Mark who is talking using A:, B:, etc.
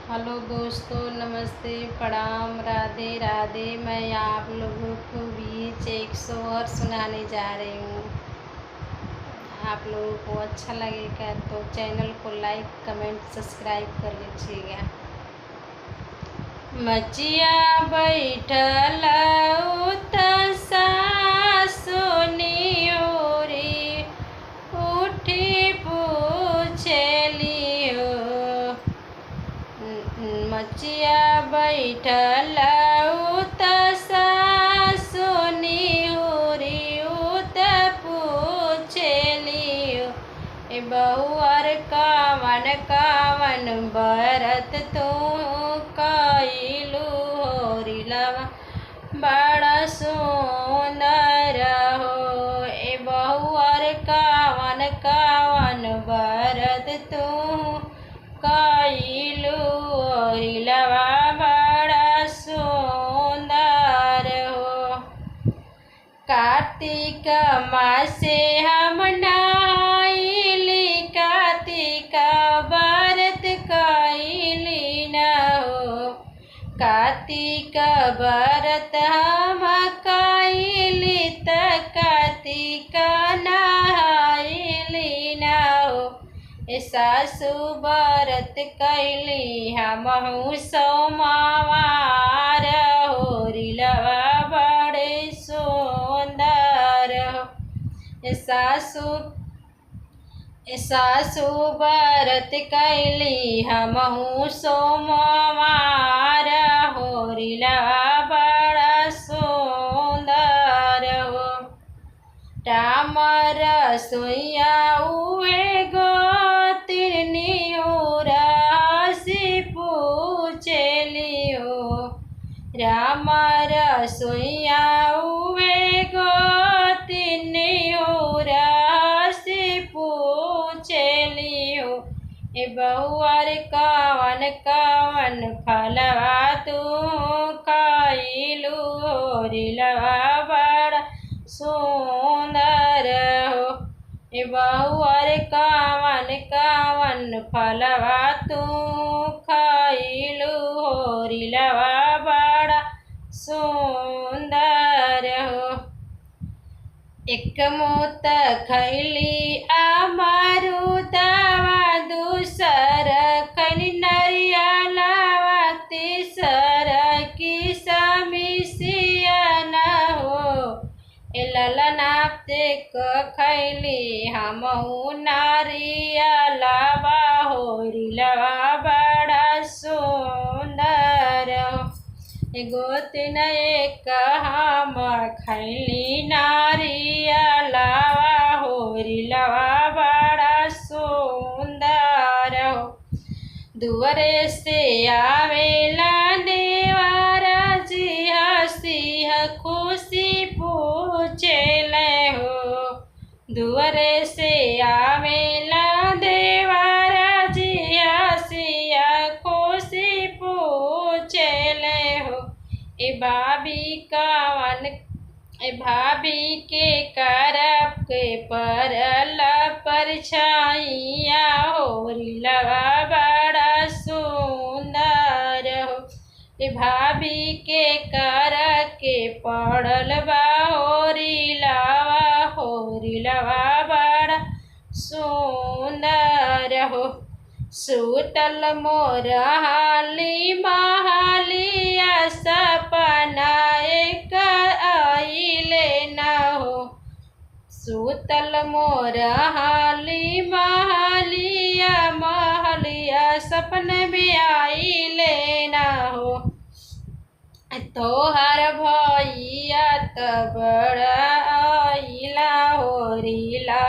A: Hello दोस्तों, नमस्ते, प्रणाम, राधे राधे। मैं आप लोगों को बीच एक शोर सुनाने जा रही हूँ। आप लोगों को अच्छा लगेगा तो चैनल को लाइक, कमेंट, सब्सक्राइब कर लीजिएगा। मचिया बैठल सासुनी ओरी उठी पूछली हो। मचिया बैठल सासुनी ओरी उत पूछली हो। ए बहुअर कावन कावन बरत तू कइलू होरिलवा बड़ा सुंदर हो। ए बहुअर कावन कावन बरत तू कइलू होरिलवा बड़ा सुंदर हो। कार्तिक मासे हम नहाइली, कार्तिक व्रत कइली न हो। कार्तिक व्रत हम कइली त कार्तिक नहाइली न हो। ए सासु व्रत कइली हमहु सोमवार होरिलवा बड़े सुंदर हो। ए सासु व्रत कइली हमहु सोमवार होरिलवा बड़ा सुंदर हो। राम रसोइया उहे गोतिनी हसी पूछली हो। राम रसोइया उहे गोतिनी हसी पूछली हो। ए बहुअर कावन कावन फलवा तू कइलू होरिलवा बड़ा सुंदर हो। ए बहुअर कावन कावन फलवा तू खइलू होरिलवा बड़ा सुंदर हो। एक मोत खइली अमरुदवा, दूसर खइली नरियलवा, तीसर किसमिसिया न हो। ए ललना तेक खइली हमहु नारियलवा होरिलवा बड़ा सुंदर हो। ए गोतिन एक हम खइली नारियलवा होरिलवा बड़ा सुंदर हो। दुअरे से आवेला देवारा जी हसी खुशी पूछले हो। दुअरे से आवेला देवारा जी हसी खुशी पूछले हो। ए भाभी के करब के परल परछाइया होरिलवा बड़ा सुंदर हो। ए भाभी के कर के पड़ल बा होरिलवा बड़ा सुंदर हो। सुतल मोर हाली महालिया सपना एक आइले न हो। सुतल मोर हाली महालिया सपन में आइले न हो। तोहर भैया त बड़ा आइला होरिला